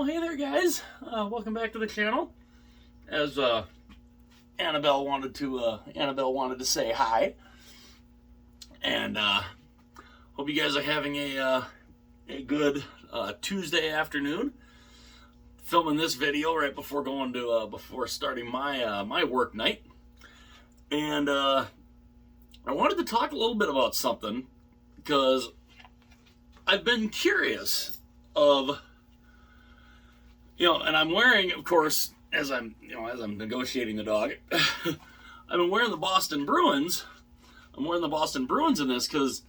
Well, hey there, guys. Welcome back to the channel. As Annabelle wanted to say hi, and hope you guys are having a good Tuesday afternoon. Filming this video right before going to before starting my work night, and I wanted to talk a little bit about something because I've been curious of. And I'm wearing, of course, as I'm negotiating the dog, I've been wearing the Boston Bruins. I'm wearing the Boston Bruins in this because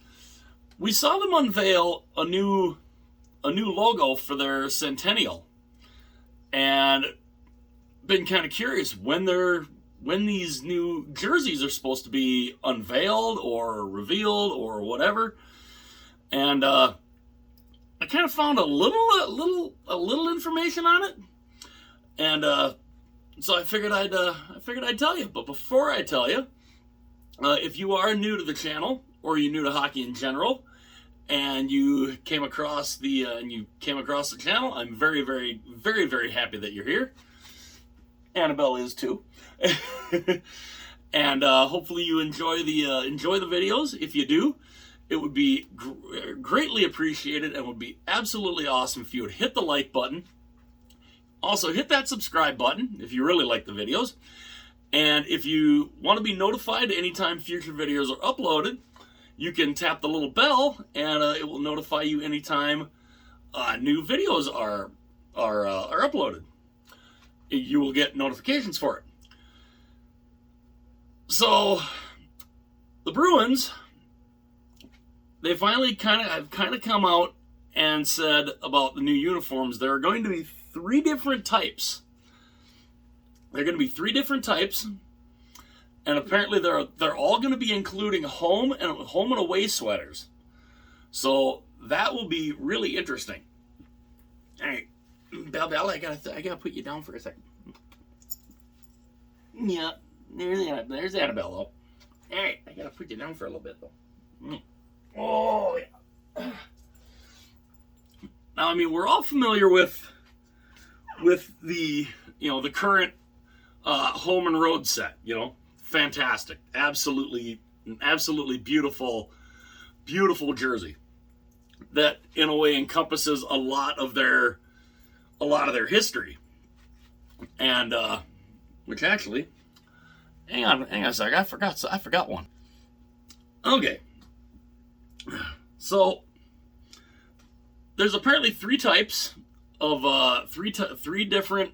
we saw them unveil a new logo for their Centennial, and been kind of curious when these new jerseys are supposed to be unveiled or revealed or whatever, and I kind of found a little information on it, and so I figured I'd tell you. But before I tell you, if you are new to the channel or you're new to hockey in general, and you came across the channel, I'm very, very, very, very happy that you're here. Annabelle is too, and hopefully you enjoy the videos. If you do, it would be greatly appreciated and would be absolutely awesome if you would hit the like button. Also, hit that subscribe button if you really like the videos. And if you want to be notified anytime future videos are uploaded, you can tap the little bell, and it will notify you anytime new videos are uploaded. You will get notifications for it. So, the Bruins, they finally have come out and said about the new uniforms. There are going to be three different types. They're going to be three different types, and apparently they're all going to be including home and away sweaters. So that will be really interesting. All right, Belle, I gotta put you down for a second. Yeah, there's Annabelle though. All right, I gotta put you down for a little bit though. Oh, yeah. Now, I mean, we're all familiar with the current home and road set. Fantastic, absolutely beautiful jersey that, in a way, encompasses a lot of their history, and which actually, hang on a sec, I forgot one. Okay. So there's apparently three types of three different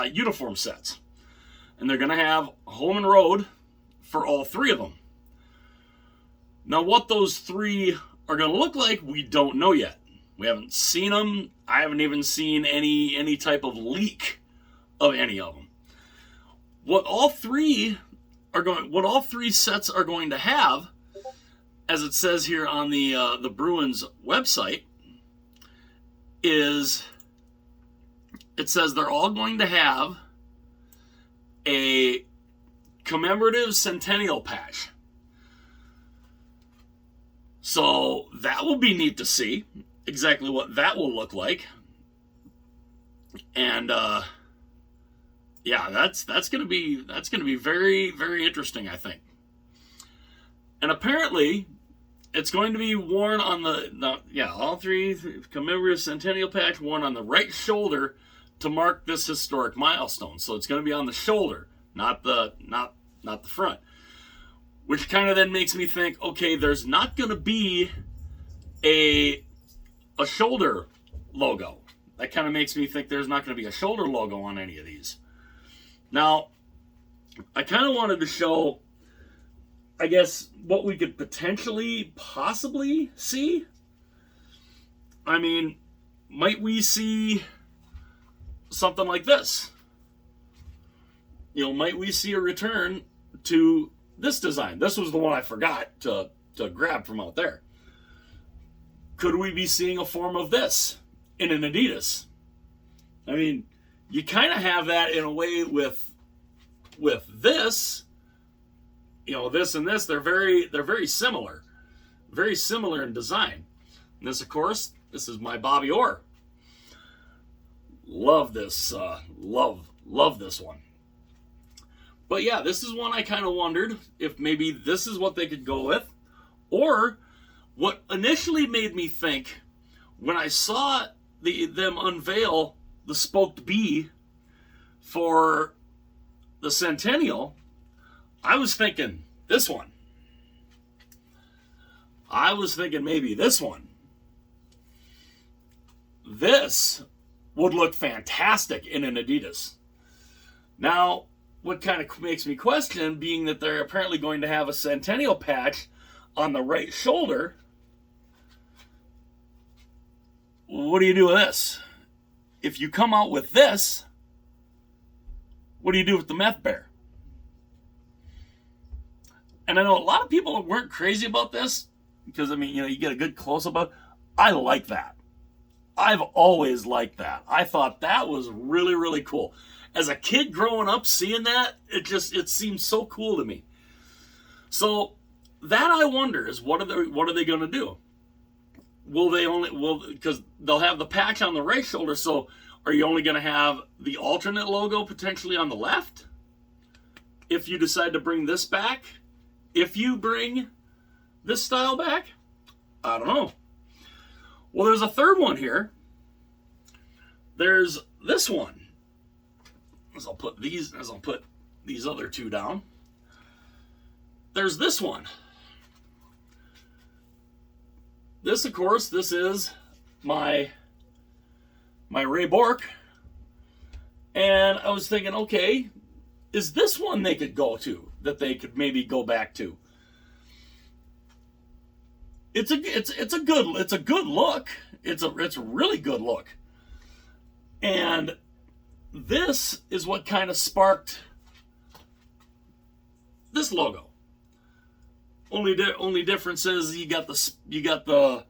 uniform sets, and they're going to have home and road for all three of them. Now, what those three are going to look like, we don't know yet. We haven't seen them. I haven't even seen any type of leak of any of them. What all three sets are going to have, as it says here on the Bruins website, it says they're all going to have a commemorative Centennial patch. So that will be neat to see exactly what that will look like. And yeah, that's gonna be very, very interesting, I think. And apparently, it's going to be worn on all three commemorative Centennial patch worn on the right shoulder to mark this historic milestone. So it's going to be on the shoulder, not the front. Which kind of then makes me think, okay, there's not going to be a shoulder logo. That kind of makes me think there's not going to be a shoulder logo on any of these. Now, I kind of wanted to show, I guess, what we could possibly see. I mean, might we see something like this? Might we see a return to this design? This was the one I forgot to grab from out there. Could we be seeing a form of this in an Adidas? I mean, you kind of have that in a way with this. This and this, they're very similar in design. And this, of course, this is my Bobby Orr. Love this. Love this one. But yeah, this is one I kind of wondered if maybe this is what they could go with, or what initially made me think when I saw them unveil the spoked bee for the Centennial, I was thinking this one. I was thinking maybe this one. This would look fantastic in an Adidas. Now, what kind of makes me question, being that they're apparently going to have a Centennial patch on the right shoulder, what do you do with this? If you come out with this, what do you do with the meth bear? And I know a lot of people weren't crazy about this, because, I mean, you get a good close-up of it. I like that. I've always liked that. I thought that was really, really cool. As a kid growing up, seeing that, it seems so cool to me. So that I wonder is what are they going to do? Because they'll have the patch on the right shoulder, so are you only going to have the alternate logo potentially on the left? If you decide to bring this back? If you bring this style back? I don't know. Well, there's a third one here. There's this one. As I'll put these other two down. There's this one. This, of course, this is my Ray Bork. And I was thinking, okay, is this one they could go to, that they could maybe go back to? It's a good look. It's a really good look. And this is what kind of sparked this logo. Only difference is you got the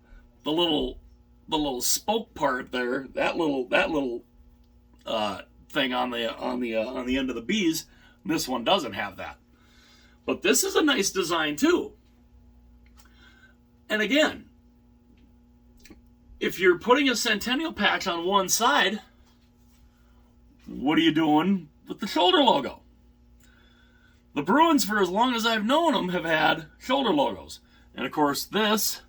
little spoke part there, that little thing on the end of the bees. This one doesn't have that. But this is a nice design too. And again, if you're putting a Centennial patch on one side, what are you doing with the shoulder logo? The Bruins, for as long as I've known them, have had shoulder logos. And of course this,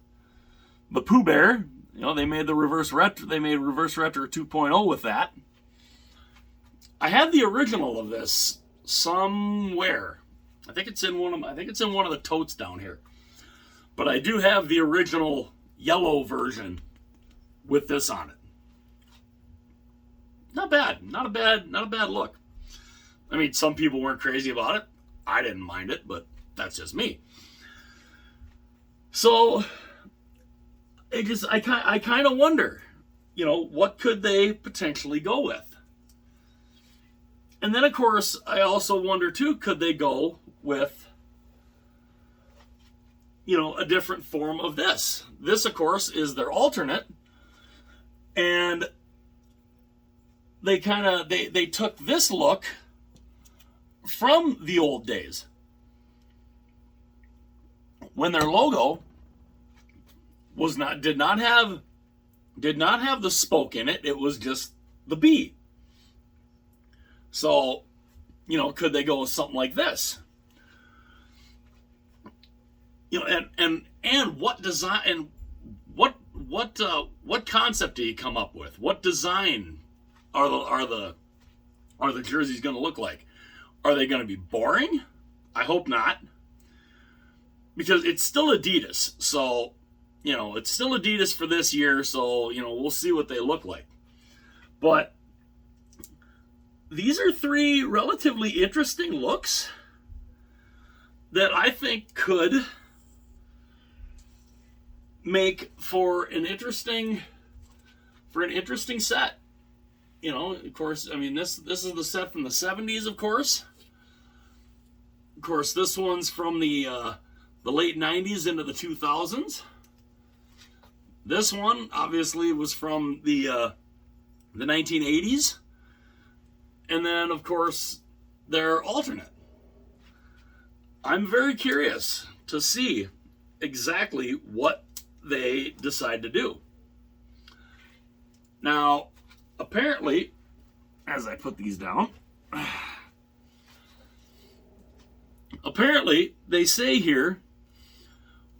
the Pooh Bear, they made reverse retro 2.0 with that. I have the original of this somewhere. I think it's in one of the totes down here. But I do have the original yellow version with this on it. Not bad. Not a bad look. I mean, some people weren't crazy about it. I didn't mind it, but that's just me. So I kind of wonder, what could they potentially go with? And then, of course, I also wonder too, could they go with a different form of this? This, of course, is their alternate, and they took this look from the old days when their logo did not have the spoke in it. It was just the bee. So, could they go with something like this? And what design and what concept do you come up with? What design are the jerseys going to look like? Are they going to be boring? I hope not, because it's still Adidas. So, it's still Adidas for this year. So, we'll see what they look like. But these are three relatively interesting looks that I think could make for an interesting set. Of course, I mean, this is the set from the 70s, of course. Of course, this one's from the late 90s into the 2000s. This one, obviously, was from the 1980s. And then, of course, their alternate. I'm very curious to see exactly what they decide to do. Now, apparently, as I put these down. Apparently, they say here,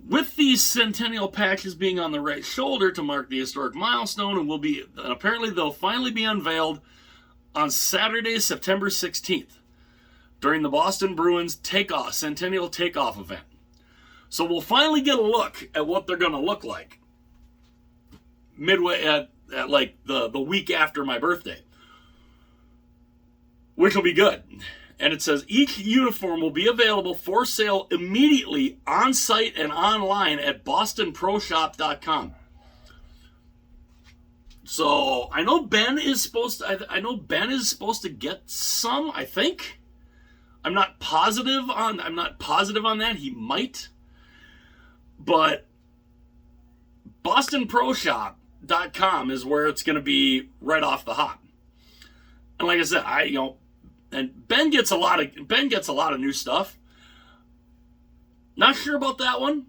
with these Centennial patches being on the right shoulder to mark the historic milestone, and apparently they'll finally be unveiled on Saturday, September 16th, during the Boston Bruins Centennial takeoff event. So we'll finally get a look at what they're going to look like midway at like the week after my birthday, which will be good. And it says each uniform will be available for sale immediately on site and online at bostonproshop.com. So I know Ben is supposed to get some, I think. I'm not positive on that. He might. And bostonproshop.com is where it's going to be right off the hop. And like I said, and Ben gets a lot of new stuff. Not sure about that one.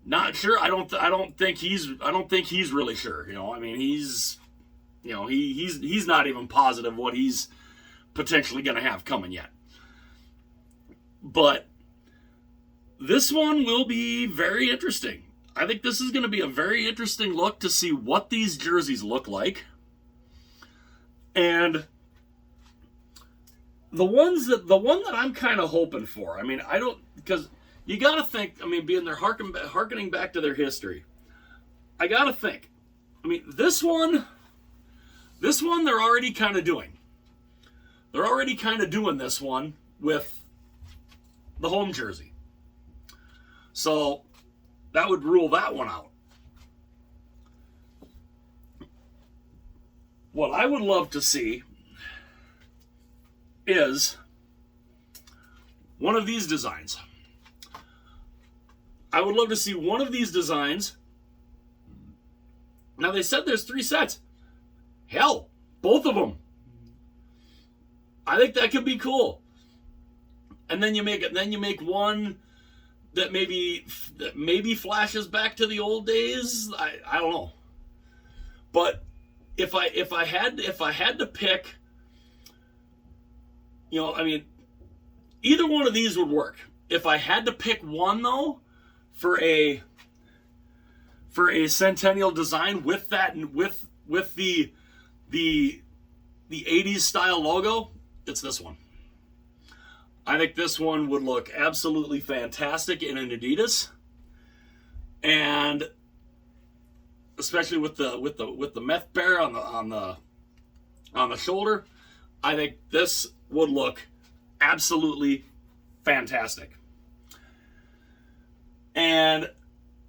Not sure. I don't think he's really sure. I mean, he's not even positive what he's potentially going to have coming yet. But this one will be very interesting. I think this is going to be a very interesting look to see what these jerseys look like. And the one that I'm kind of hoping for, I mean, because you got to think, I mean, being they're harkening back to their history, I got to think, I mean, this one they're already kind of doing. They're already kind of doing this one with the home jersey. So that would rule that one out. What I would love to see is one of these designs. I would love to see one of these designs. Now they said there's 3 sets. Hell, both of them. I think that could be cool. And then you make one that maybe flashes back to the old days. I don't know. But if I had to pick, I mean, either one of these would work. If I had to pick one though, for a Centennial design with that and with the 80s style logo, it's this one. I think this one would look absolutely fantastic in an Adidas, and especially with the meth bear on the shoulder, I think this would look absolutely fantastic. And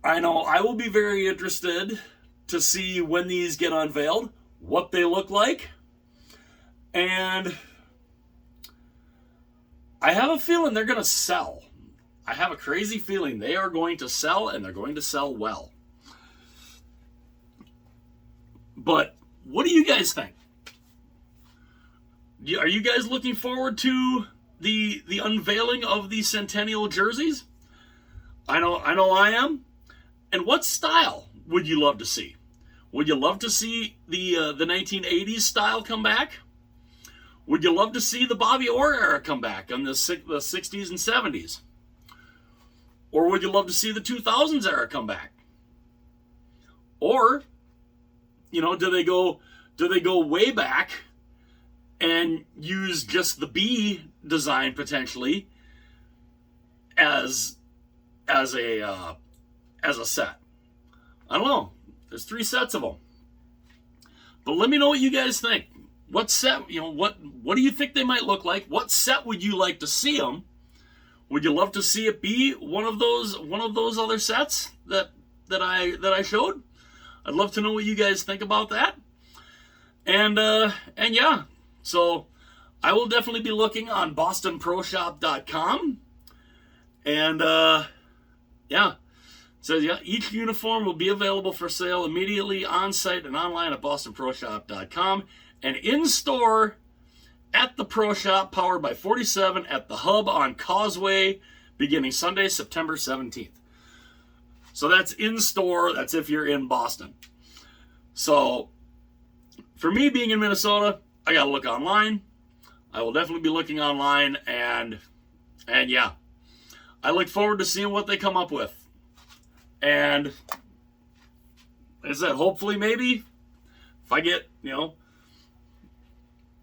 I know I will be very interested to see when these get unveiled, what they look like, and I have a feeling they're going to sell. I have a crazy feeling they are going to sell, and they're going to sell well. But what do you guys think? Are you guys looking forward to the unveiling of the Centennial jerseys? I know I am. And what style would you love to see? Would you love to see the 1980s style come back? Would you love to see the Bobby Orr era come back in the 60s and 70s? Or would you love to see the 2000s era come back? Or, do they go way back and use just the B design potentially as a set? I don't know. There's 3 sets of them. But let me know what you guys think. What set, what do you think they might look like? What set would you like to see them? Would you love to see it be one of those other sets that I showed? I'd love to know what you guys think about that. And yeah, so I will definitely be looking on bostonproshop.com. And yeah. So yeah, each uniform will be available for sale immediately on site and online at bostonproshop.com. And in-store at the Pro Shop, powered by 47 at the Hub on Causeway, beginning Sunday, September 17th. So that's in-store. That's if you're in Boston. So for me being in Minnesota, I got to look online. I will definitely be looking online, and yeah, I look forward to seeing what they come up with. And like I said, hopefully, maybe if I get,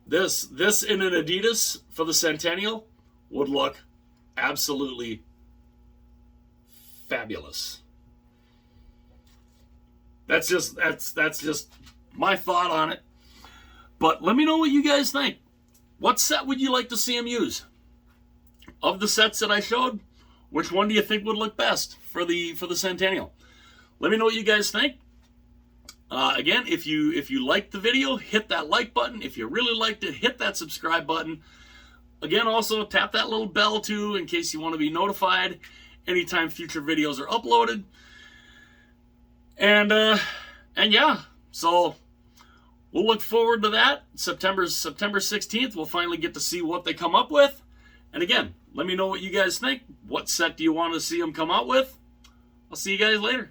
this in an Adidas for the Centennial would look absolutely fabulous. That's just my thought on it. But let me know what you guys think. What set would you like to see him use? Of the sets that I showed, which one do you think would look best for the Centennial? Let me know what you guys think. Again, if you liked the video, hit that like button. If you really liked it, hit that subscribe button. Again, also tap that little bell too in case you want to be notified anytime future videos are uploaded. And yeah, so we'll look forward to that. September 16th, we'll finally get to see what they come up with. And again, let me know what you guys think. What set do you want to see them come out with? I'll see you guys later.